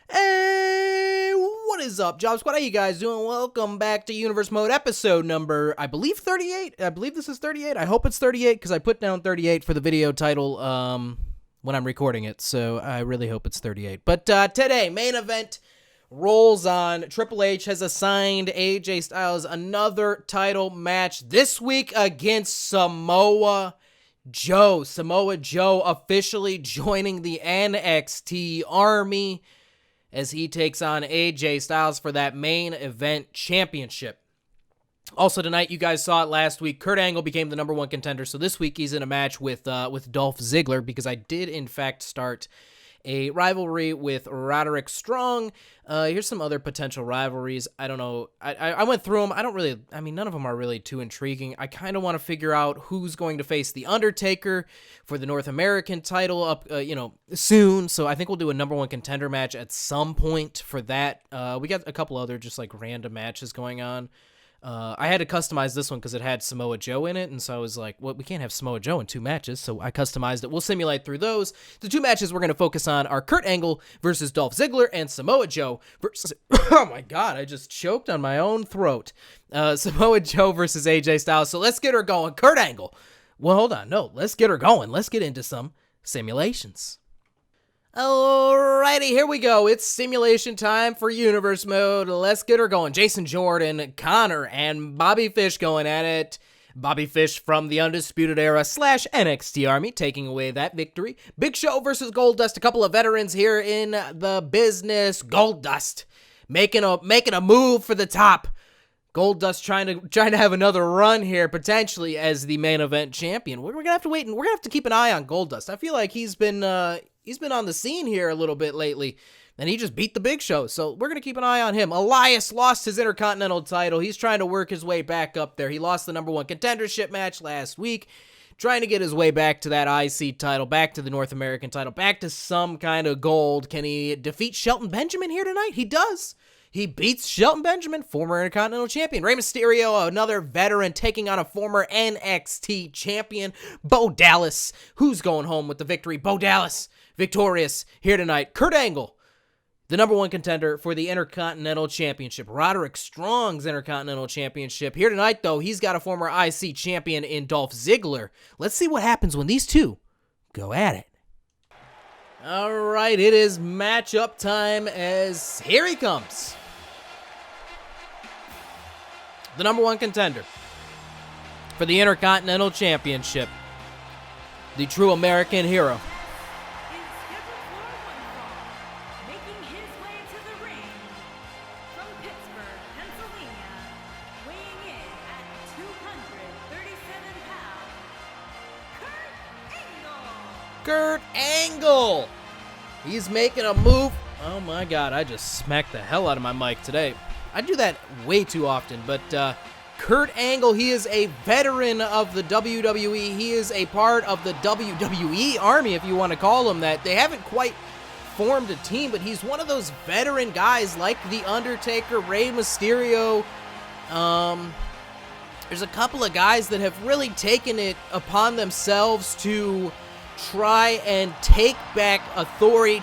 Hey, what is up, Job Squad? How you guys doing? Welcome back to Universe Mode episode number, I believe 38. I believe this is 38. I hope it's 38 because I put down 38 for the video title when I'm recording it, so I really hope it's 38. But today, main event rolls on. Triple H has assigned AJ Styles another title match this week against Samoa Joe. Samoa Joe officially joining the NXT Army as he takes on AJ Styles for that main event championship. Also tonight, you guys saw it last week, Kurt Angle became the #1 contender, so this week he's in a match with Dolph Ziggler, because I did in fact start a rivalry with Roderick Strong. Here's some other potential rivalries. I don't know. I went through them. None of them are really too intriguing. I kind of want to figure out who's going to face The Undertaker for the North American title up, soon. So I think we'll do a #1 contender match at some point for that. We got a couple other just like random matches going on. I had to customize this one because it had Samoa Joe in it, and so I was like, well, we can't have Samoa Joe in two matches, so I customized it. We'll simulate through those. The two matches we're going to focus on are Kurt Angle versus Dolph Ziggler, and Samoa Joe versus... oh my god, I just choked on my own throat. Samoa Joe versus AJ Styles, so let's get her going. Kurt Angle. Well, hold on, no, let's get her going. Let's get into some simulations. Alrighty, here we go. It's simulation time for Universe Mode. Let's get her going. Jason Jordan, Connor, and Bobby Fish going at it. Bobby Fish from the Undisputed Era / NXT Army taking away that victory. Big Show versus Goldust, a couple of veterans here in the business. Goldust making a move for the top. Goldust trying to have another run here, potentially as the main event champion. We're gonna have to wait, and we're gonna have to keep an eye on Goldust. I feel like he's been on the scene here a little bit lately, and he just beat the Big Show, so we're going to keep an eye on him. Elias lost his Intercontinental title. He's trying to work his way back up there. He lost the #1 contendership match last week, trying to get his way back to that IC title, back to the North American title, back to some kind of gold. Can he defeat Shelton Benjamin here tonight? He does. He beats Shelton Benjamin, former Intercontinental Champion. Rey Mysterio, another veteran, taking on a former NXT Champion, Bo Dallas. Who's going home with the victory? Bo Dallas, victorious here tonight. Kurt Angle, the #1 contender for the Intercontinental Championship. Roderick Strong's Intercontinental Championship. Here tonight, though, he's got a former IC champion in Dolph Ziggler. Let's see what happens when these two go at it. All right, it is matchup time as here he comes. The #1 contender for the Intercontinental Championship. The true American hero. Kurt Angle. He's making a move. Oh my god, I just smacked the hell out of my mic today. I do that way too often, but Kurt Angle, he is a veteran of the WWE. He is a part of the WWE Army, if you want to call him that. They haven't quite formed a team, but he's one of those veteran guys like The Undertaker, Rey Mysterio. There's a couple of guys that have really taken it upon themselves to try and take back authority,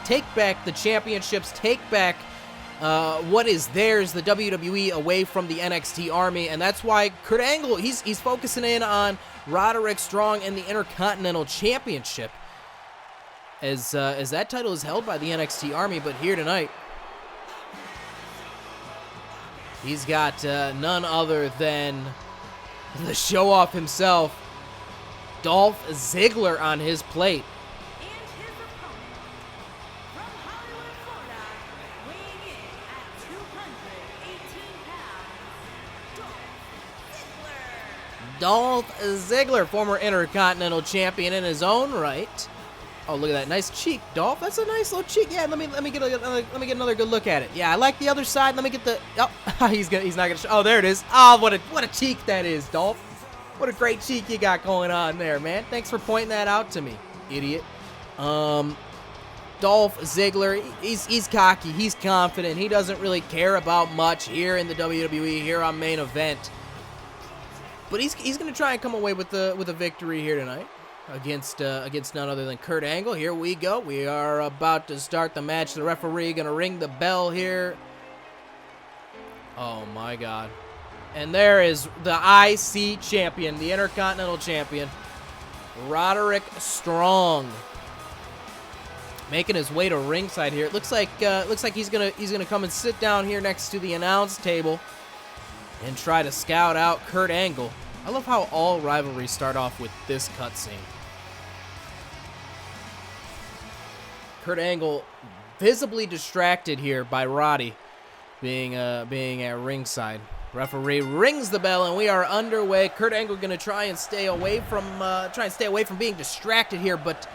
take back the championships, take back what is theirs, the WWE, away from the NXT Army, and that's why Kurt Angle, he's focusing in on Roderick Strong and the Intercontinental Championship, as that title is held by the NXT Army. But here tonight, he's got none other than the show-off himself, Dolph Ziggler, on his plate. And his opponent, from Hollywood, Florida, weighing in at 218 pounds, Dolph Ziggler, former Intercontinental Champion in his own right. Oh, look at that nice cheek, Dolph. That's a nice little cheek. Yeah, let me get another good look at it. Yeah, I like the other side. Let me get the. Oh, he's not gonna. Oh, there it is. Oh, what a cheek that is, Dolph. What a great cheek you got going on there, man. Thanks for pointing that out to me, idiot. Dolph Ziggler, he's cocky, he's confident. He doesn't really care about much here in the WWE, here on Main Event. But he's going to try and come away with a victory here tonight. against none other than Kurt Angle. Here we go. We are about to start the match. The referee going to ring the bell here. Oh, my God. And there is the IC champion, the Intercontinental Champion, Roderick Strong, making his way to ringside here. It looks like he's gonna come and sit down here next to the announce table and try to scout out Kurt Angle. I love how all rivalries start off with this cutscene. Kurt Angle visibly distracted here by Roddy being at ringside. Referee rings the bell and we are underway. Kurt Angle gonna try and stay away from being distracted here, but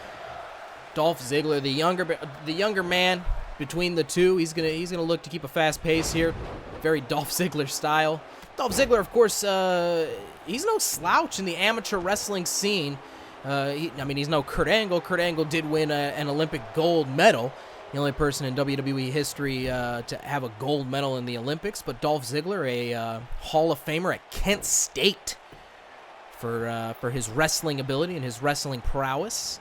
Dolph Ziggler, the younger man between the two, he's gonna look to keep a fast pace here, very Dolph Ziggler style. Dolph Ziggler, of course, he's no slouch in the amateur wrestling scene. He's no Kurt Angle. Kurt Angle did win an Olympic gold medal. The only person in WWE history to have a gold medal in the Olympics, but Dolph Ziggler, a Hall of Famer at Kent State for his wrestling ability and his wrestling prowess.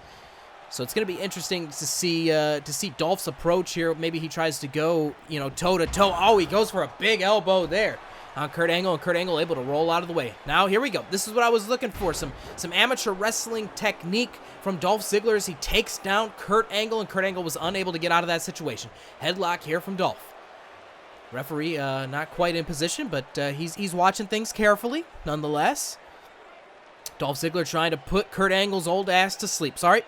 So it's going to be interesting to see Dolph's approach here. Maybe he tries to go, toe to toe. Oh, he goes for a big elbow there on Kurt Angle, and Kurt Angle able to roll out of the way. Now here we go. This is what I was looking for. Some amateur wrestling technique from Dolph Ziggler as he takes down Kurt Angle, and Kurt Angle was unable to get out of that situation. Headlock here from Dolph. Referee not quite in position, but he's watching things carefully nonetheless. Dolph Ziggler trying to put Kurt Angle's old ass to sleep. Sorry.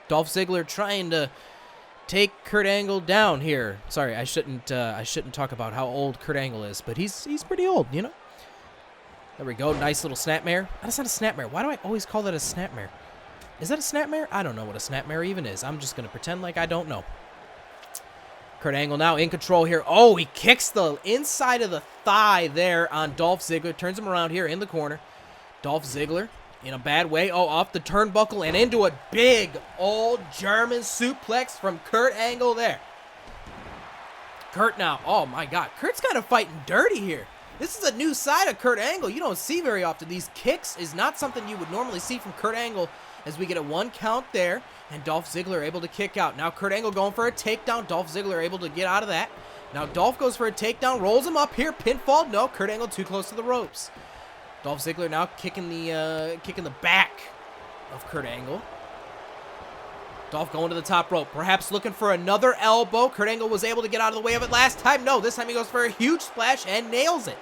Dolph Ziggler trying to take Kurt Angle down here. Sorry, I shouldn't talk about how old Kurt Angle is, but he's pretty old, There we go. Nice little snapmare. That's not a snapmare. Why do I always call that a snapmare? Is that a snapmare? I don't know what a snapmare even is. I'm just going to pretend like I don't know. Kurt Angle now in control here. Oh, he kicks the inside of the thigh there on Dolph Ziggler. Turns him around here in the corner. Dolph Ziggler in a bad way. Oh, off the turnbuckle and into a big old German suplex from Kurt Angle there. Kurt now. Oh, my God. Kurt's kind of fighting dirty here. This is a new side of Kurt Angle you don't see very often. These kicks is not something you would normally see from Kurt Angle, as we get a 1 count there, and Dolph Ziggler able to kick out. Now Kurt Angle going for a takedown. Dolph Ziggler able to get out of that. Now Dolph goes for a takedown, rolls him up here, pinfall. No, Kurt Angle too close to the ropes. Dolph Ziggler now kicking the back of Kurt Angle. Dolph going to the top rope, perhaps looking for another elbow. Kurt Angle was able to get out of the way of it last time. No, this time he goes for a huge splash and nails it.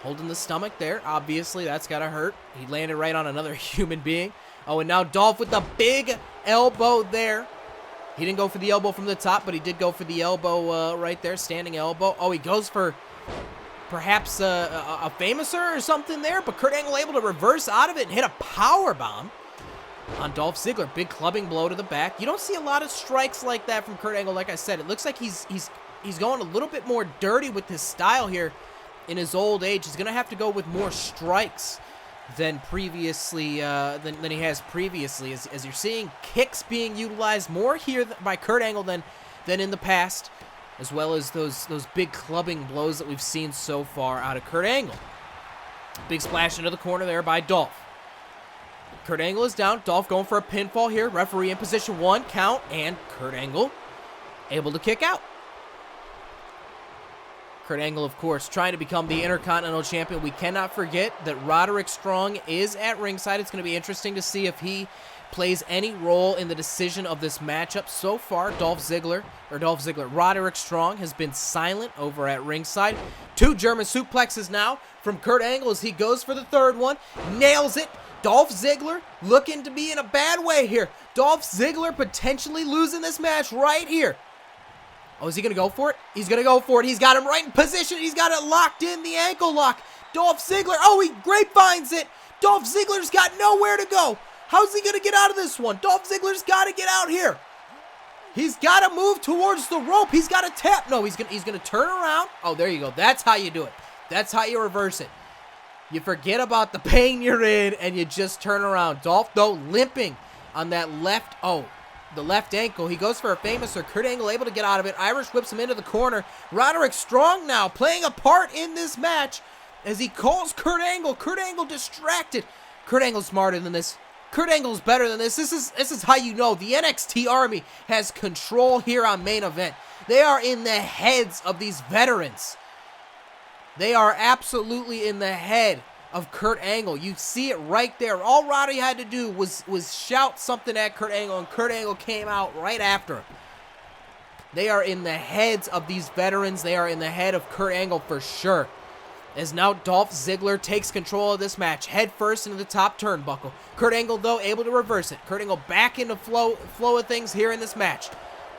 Holding the stomach there. Obviously, that's got to hurt. He landed right on another human being. Oh, and now Dolph with the big elbow there. He didn't go for the elbow from the top, but he did go for the elbow right there, standing elbow. Oh, he goes for perhaps a famouser or something there, but Kurt Angle able to reverse out of it and hit a power bomb on Dolph Ziggler. Big clubbing blow to the back. You don't see a lot of strikes like that from Kurt Angle. Like I said, it looks like he's going a little bit more dirty with his style here in his old age. He's going to have to go with more strikes than previously, than he has previously, as you're seeing kicks being utilized more here by Kurt Angle than in the past, as well as those big clubbing blows that we've seen so far out of Kurt Angle. Big splash into the corner there by Dolph. Kurt Angle is down. Dolph going for a pinfall here. Referee in position, 1 count, and Kurt Angle able to kick out. Kurt Angle, of course, trying to become the Intercontinental Champion. We cannot forget that Roderick Strong is at ringside. It's going to be interesting to see if he plays any role in the decision of this matchup. So far, Roderick Strong has been silent over at ringside. 2 German suplexes now from Kurt Angle as he goes for the third one. Nails it. Dolph Ziggler looking to be in a bad way here. Dolph Ziggler potentially losing this match right here. Oh, is he going to go for it? He's going to go for it. He's got him right in position. He's got it locked in, the ankle lock. Dolph Ziggler, oh, he grapevines it. Dolph Ziggler's got nowhere to go. How's he going to get out of this one? Dolph Ziggler's got to get out here. He's got to move towards the rope. He's got to tap. No, he's going to turn around. Oh, there you go. That's how you do it. That's how you reverse it. You forget about the pain you're in, and you just turn around. Dolph, though, limping on that left, the left ankle. He goes for a famouser. Kurt Angle able to get out of it. Irish whips him into the corner. Roderick Strong now playing a part in this match as he calls Kurt Angle. Kurt Angle distracted. Kurt Angle's smarter than this. Kurt Angle's better than this. This is how you know the NXT Army has control here on Main Event. They are in the heads of these veterans. They are absolutely in the head of Kurt Angle. You see it right there. All Roddy had to do was shout something at Kurt Angle, and Kurt Angle came out right after him. They are in the heads of these veterans. They are in the head of Kurt Angle for sure. As now Dolph Ziggler takes control of this match, head first into the top turnbuckle. Kurt Angle, though, able to reverse it. Kurt Angle back into flow of things here in this match.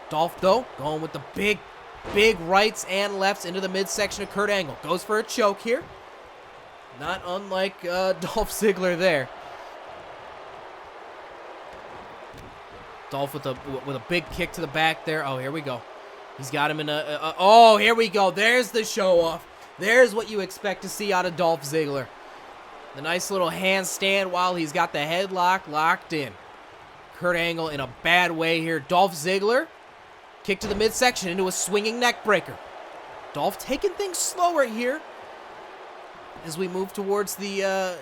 Dolph, though, going with the big rights and lefts into the midsection of Kurt Angle. Goes for a choke here. Not unlike Dolph Ziggler there. Dolph with a big kick to the back there. Oh, here we go. He's got him in oh, here we go. There's the show off. There's what you expect to see out of Dolph Ziggler. The nice little handstand while he's got the headlock locked in. Kurt Angle in a bad way here. Dolph Ziggler, kick to the midsection into a swinging neck breaker. Dolph taking things slower here as we move towards the,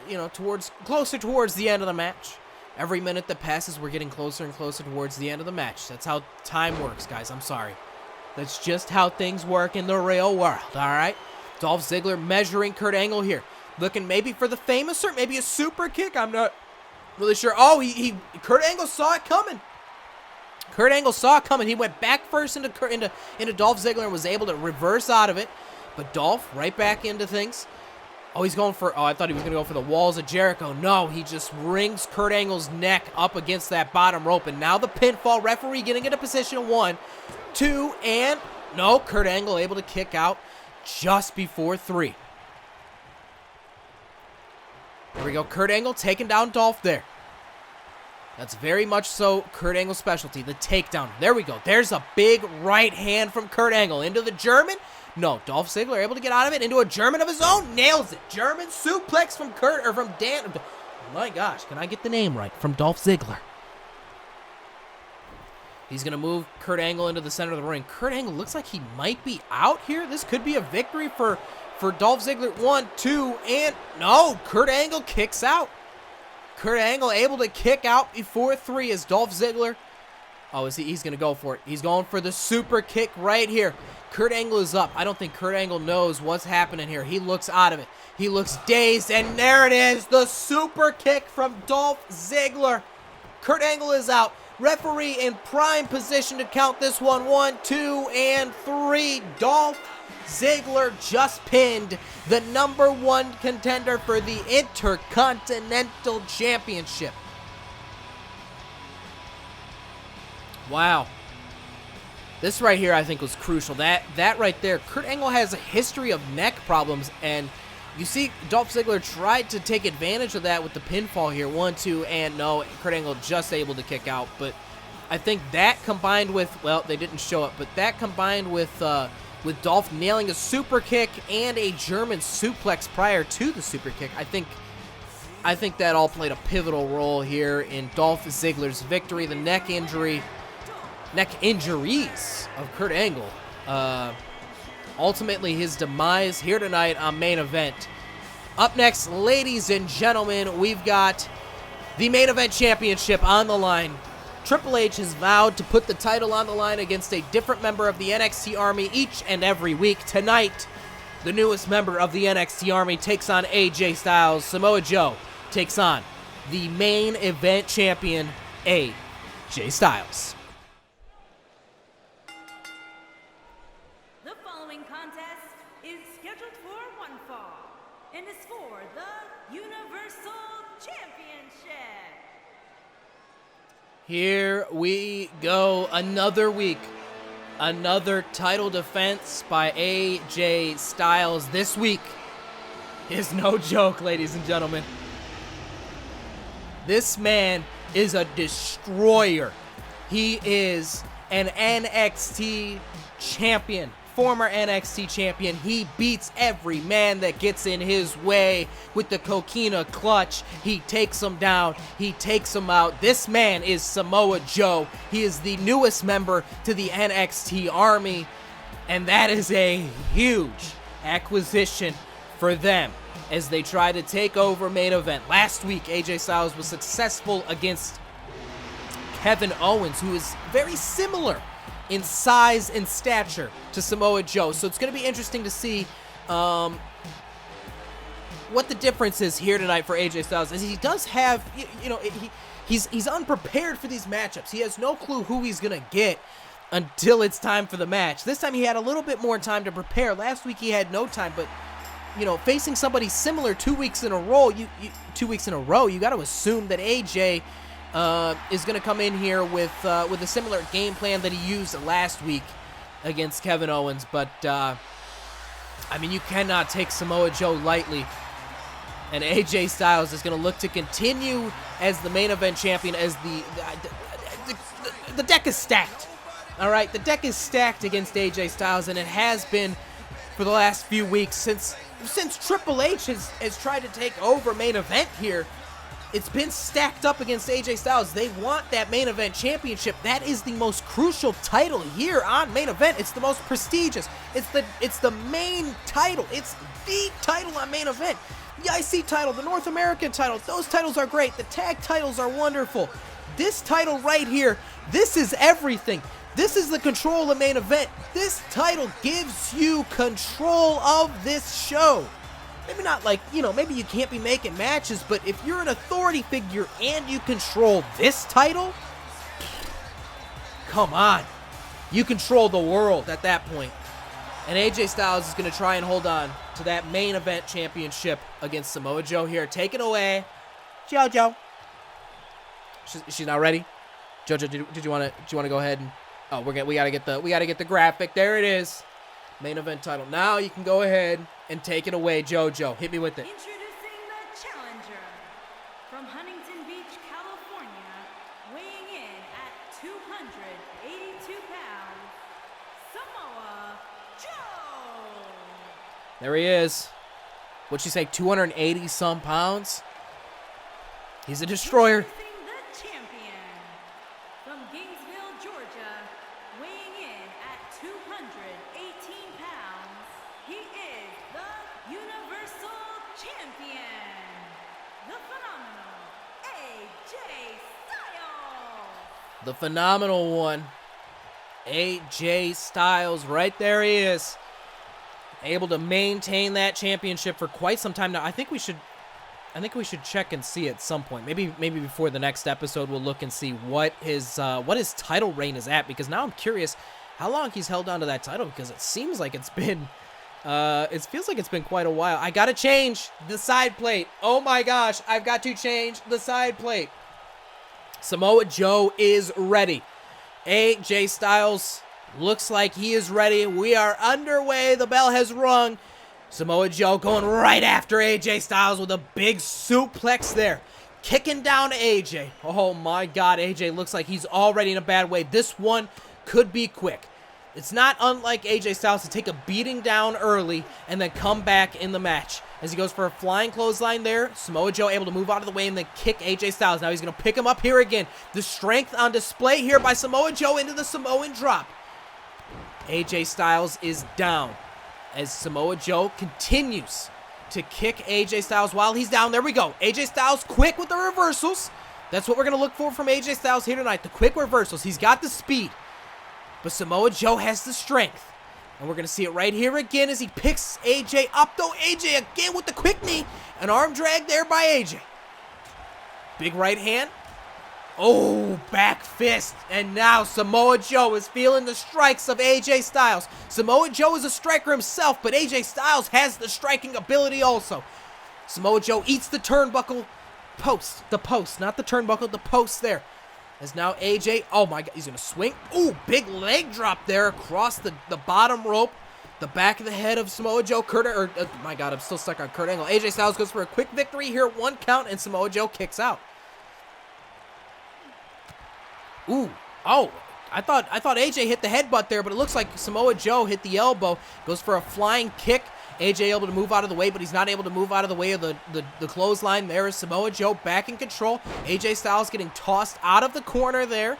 closer towards the end of the match. Every minute that passes, we're getting closer and closer towards the end of the match. That's how time works, guys. I'm sorry. That's just how things work in the real world, all right? Dolph Ziggler measuring Kurt Angle here. Looking maybe for the famous or maybe a super kick. I'm not really sure. Oh, Kurt Angle saw it coming. Kurt Angle saw it coming. He went back first into Dolph Ziggler and was able to reverse out of it. But Dolph right back into things. Oh, he's going for, I thought he was going to go for the walls of Jericho. No, he just rings Kurt Angle's neck up against that bottom rope. And now the pinfall referee getting into position of 1, 2, and no, Kurt Angle able to kick out just before 3. Here we go. Kurt Angle taking down Dolph there. That's very much so Kurt Angle's specialty, the takedown. There we go. There's a big right hand from Kurt Angle into the German. No, Dolph Ziggler able to get out of it into a German of his own. Nails it. German suplex from Dan. Oh my gosh, can I get the name right? From Dolph Ziggler. He's going to move Kurt Angle into the center of the ring. Kurt Angle looks like he might be out here. This could be a victory for Dolph Ziggler. 1, 2, and no, Kurt Angle kicks out. Kurt Angle able to kick out before 3 as Dolph Ziggler. Oh, he's going to go for it. He's going for the super kick right here. Kurt Angle is up. I don't think Kurt Angle knows what's happening here. He looks out of it. He looks dazed, and there it is. The super kick from Dolph Ziggler. Kurt Angle is out. Referee in prime position to count this one. 1, 2, and 3. Dolph Ziggler just pinned the #1 contender for the Intercontinental Championship. Wow. This right here, I think, was crucial. That right there, Kurt Angle has a history of neck problems, and you see Dolph Ziggler tried to take advantage of that with the pinfall here. 1, 2, and no, Kurt Angle just able to kick out. But I think that combined with, well, they didn't show it, but that combined with Dolph nailing a super kick and a German suplex prior to the super kick, I think that all played a pivotal role here in Dolph Ziggler's victory. The neck injuries of Kurt Angle. Ultimately, his demise here tonight on Main Event. Up next, ladies and gentlemen, we've got the Main Event Championship on the line. Triple H has vowed to put the title on the line against a different member of the NXT Army each and every week. Tonight, the newest member of the NXT Army takes on AJ Styles. Samoa Joe takes on the Main Event Champion, AJ Styles. Contest is scheduled for one fall and is for the Universal Championship. Here we go. Another week. Another title defense by AJ Styles. This week is no joke, ladies and gentlemen. This man is a destroyer. He is an NXT champion. Former NXT champion. He beats every man that gets in his way with the coquina clutch. He takes him down. He takes him out. This man is Samoa Joe. He is the newest member to the NXT Army, and that is a huge acquisition for them. as they try to take over main event. Last week, AJ Styles was successful against Kevin Owens, who is very similar in size and stature to Samoa Joe. So it's going to be interesting to see what the difference is here tonight for AJ Styles, as he does have, he's unprepared for these matchups. He has no clue who he's going to get until it's time for the match. This time he had a little bit more time to prepare. Last week he had no time, but facing somebody similar 2 weeks in a row, you got to assume that AJ is going to come in here with a similar game plan that he used last week against Kevin Owens. But you cannot take Samoa Joe lightly, and AJ Styles is going to look to continue as the main event champion, as the deck is stacked. All right, the deck is stacked against AJ Styles, and it has been for the last few weeks since Triple H has tried to take over main event here. It's been stacked up against AJ Styles. They want that main event championship. That is the most crucial title here on main event. It's the most prestigious. It's the main title. It's the title on main event. The IC title, the North American title, those titles are great. The tag titles are wonderful. This title right here, this is everything. This is the control of main event. This title gives you control of this show. Maybe not maybe you can't be making matches, but if you're an authority figure and you control this title, come on. You control the world at that point. And AJ Styles is going to try and hold on to that main event championship against Samoa Joe here. Take it away, JoJo. She's not ready. JoJo, did you want to go ahead and? Oh, we gotta get the graphic. There it is. Main event title. Now you can go ahead and take it away, JoJo. Hit me with it. Introducing the challenger from Huntington Beach, California, weighing in at 282 pounds, Samoa Joe. There he is. What'd she say? 280 some pounds. He's a destroyer. Introducing the champion from Gainesville, Georgia, weighing in at 218 pounds, he is the Universal Champion, the phenomenal AJ Styles. The phenomenal one, AJ Styles. Right there he is. Able to maintain that championship for quite some time now. I think we should check and see at some point. Maybe before the next episode, we'll look and see what his title reign is at, because now I'm curious how long he's held on to that title, because it seems like it feels like it's been quite a while. I gotta change the side plate. Oh my gosh, I've got to change the side plate. Samoa Joe is ready. AJ Styles looks like he is ready. We are underway. The bell has rung. Samoa Joe going right after AJ Styles with a big suplex there. Kicking down to AJ. Oh my God, AJ looks like he's already in a bad way. This one could be quick. It's not unlike AJ Styles to take a beating down early and then come back in the match. As he goes for a flying clothesline there, Samoa Joe able to move out of the way and then kick AJ Styles. Now he's going to pick him up here again. The strength on display here by Samoa Joe into the Samoan drop. AJ Styles is down as Samoa Joe continues to kick AJ Styles while he's down. There we go. AJ Styles quick with the reversals. That's what we're going to look for from AJ Styles here tonight, the quick reversals. He's got the speed, but Samoa Joe has the strength. And we're going to see it right here again as he picks AJ up, though. AJ again with the quick knee. An arm drag there by AJ. Big right hand. Oh, back fist. And now Samoa Joe is feeling the strikes of AJ Styles. Samoa Joe is a striker himself, but AJ Styles has the striking ability also. Samoa Joe eats the turnbuckle post. The post, not the turnbuckle, the post there. As now AJ, oh my God, he's going to swing. Ooh, big leg drop there across the bottom rope. The back of the head of Samoa Joe. My God, I'm still stuck on Kurt Angle. AJ Styles goes for a quick victory here, 1 count, and Samoa Joe kicks out. Ooh, oh, I thought AJ hit the headbutt there, but it looks like Samoa Joe hit the elbow. Goes for a flying kick. AJ able to move out of the way, but he's not able to move out of the way of the clothesline. There is Samoa Joe back in control. AJ Styles getting tossed out of the corner there.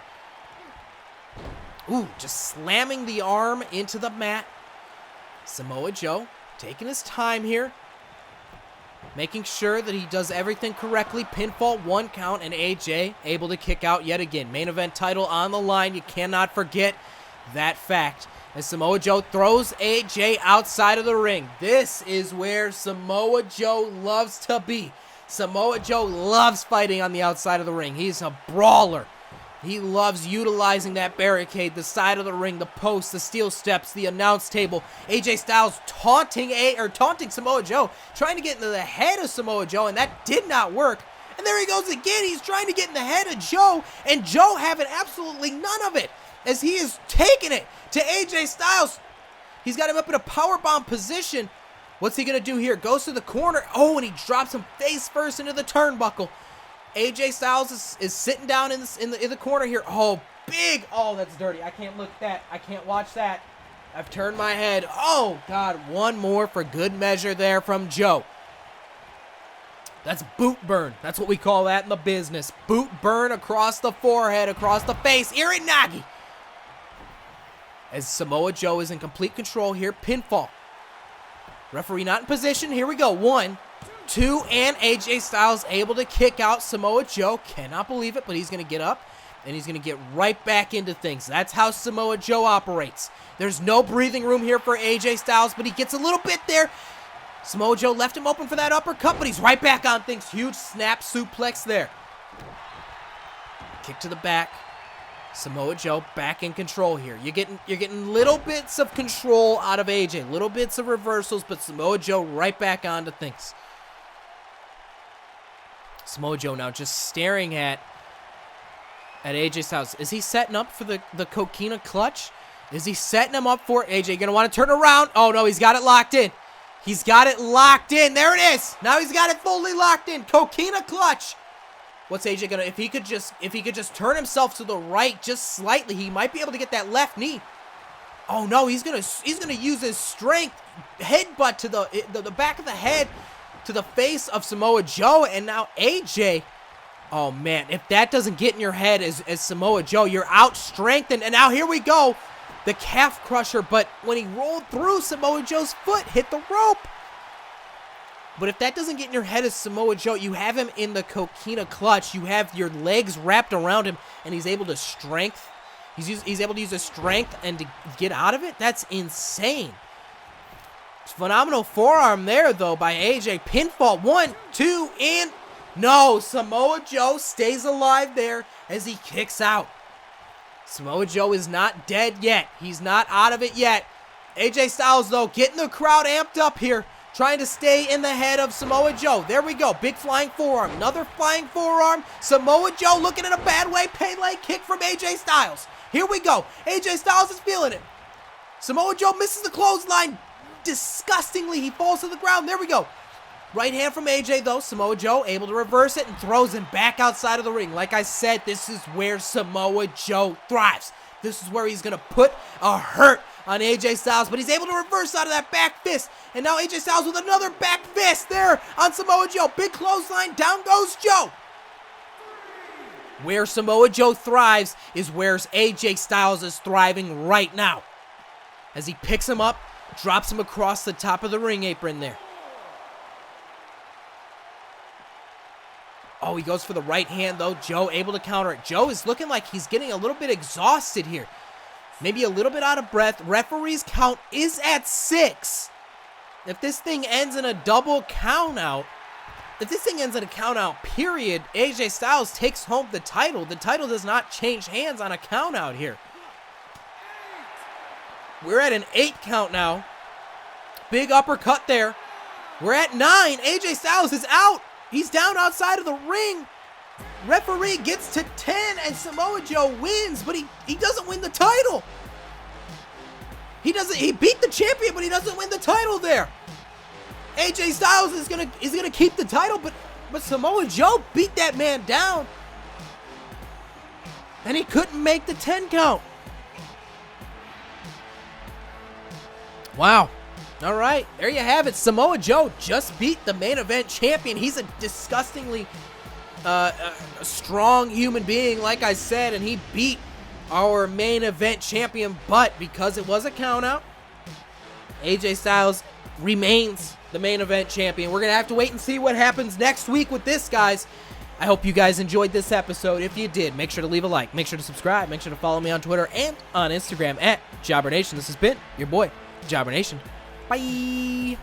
Ooh, just slamming the arm into the mat. Samoa Joe taking his time here. making sure that he does everything correctly. Pinfall, 1 count, and AJ able to kick out yet again. Main event title on the line. You cannot forget that fact. As Samoa Joe throws AJ outside of the ring. This is where Samoa Joe loves to be. Samoa Joe loves fighting on the outside of the ring. He's a brawler. He loves utilizing that barricade, the side of the ring, the post, the steel steps, the announce table. AJ Styles taunting Samoa Joe, trying to get into the head of Samoa Joe, and that did not work. And there he goes again. He's trying to get in the head of Joe, and Joe having absolutely none of it as he is taking it to AJ Styles. He's got him up in a powerbomb position. What's he going to do here? Goes to the corner. Oh, and he drops him face first into the turnbuckle. AJ Styles is sitting down in the corner here. Oh, big. Oh, that's dirty. I can't look at that. I can't watch that. I've turned my head. Oh, God. One more for good measure there from Joe. That's boot burn. That's what we call that in the business. Boot burn across the forehead, across the face. Irinagi. As Samoa Joe is in complete control here. Pinfall. Referee not in position. Here we go. 1, 2, and AJ Styles able to kick out Samoa Joe. Cannot believe it, but he's going to get up, and he's going to get right back into things. That's how Samoa Joe operates. There's no breathing room here for AJ Styles, but he gets a little bit there. Samoa Joe left him open for that uppercut, but he's right back on things. Huge snap suplex there. Kick to the back. Samoa Joe back in control here. You're getting little bits of control out of AJ, little bits of reversals, but Samoa Joe right back onto things. Samoa Joe now just staring at AJ Styles. Is he setting up for the Coquina clutch? Is he setting him up for it? AJ gonna want to turn around. Oh no, he's got it locked in. He's got it locked in. There it is. Now he's got it fully locked in. Coquina clutch. What's AJ gonna? If he could just turn himself to the right just slightly, he might be able to get that left knee. Oh no, he's gonna use his strength, headbutt to the back of the head, to the face of Samoa Joe, and now AJ. Oh man, if that doesn't get in your head as Samoa Joe, you're out strengthened. And now here we go, the calf crusher. But when he rolled through, Samoa Joe's foot hit the rope. But if that doesn't get in your head as Samoa Joe, you have him in the Coquina clutch. You have your legs wrapped around him, and he's able to He's able to use his strength and to get out of it. That's insane. Phenomenal forearm there, though, by AJ. Pinfall. 1, 2, and no. Samoa Joe stays alive there as he kicks out. Samoa Joe is not dead yet. He's not out of it yet. AJ Styles, though, getting the crowd amped up here, trying to stay in the head of Samoa Joe. There we go. Big flying forearm. Another flying forearm. Samoa Joe looking in a bad way. Pele kick from AJ Styles. Here we go. AJ Styles is feeling it. Samoa Joe misses the clothesline. Disgustingly, he falls to the ground. There we go. Right hand from AJ, though. Samoa Joe able to reverse it and throws him back outside of the ring. Like I said, this is where Samoa Joe thrives. This is where he's going to put a hurt on AJ Styles, but he's able to reverse out of that back fist. And now AJ Styles with another back fist there on Samoa Joe. Big clothesline. Down goes Joe. Where Samoa Joe thrives is where AJ Styles is thriving right now. As he picks him up, drops him across the top of the ring apron there. Oh, he goes for the right hand, though. Joe able to counter it. Joe is looking like he's getting a little bit exhausted here. Maybe a little bit out of breath. Referee's count is at 6. If this thing ends in a double count out, period, AJ Styles takes home the title. The title does not change hands on a count out here. We're at an 8 count now. Big uppercut there. We're at 9. AJ Styles is out. He's down outside of the ring. Referee gets to 10 and Samoa Joe wins, but he doesn't win the title. He beat the champion, but he doesn't win the title there. AJ Styles is gonna keep the title, but Samoa Joe beat that man down. And he couldn't make the 10 count. Wow. All right, there you have it. Samoa Joe just beat the main event champion. He's a disgustingly a strong human being, like I said, and he beat our main event champion. But because it was a count out, AJ Styles remains the main event champion. We're going to have to wait and see what happens next week with this, guys. I hope you guys enjoyed this episode. If you did, make sure to leave a like. Make sure to subscribe. Make sure to follow me on Twitter and on Instagram at JobberNation. This has been your boy, JobberNation. Bye.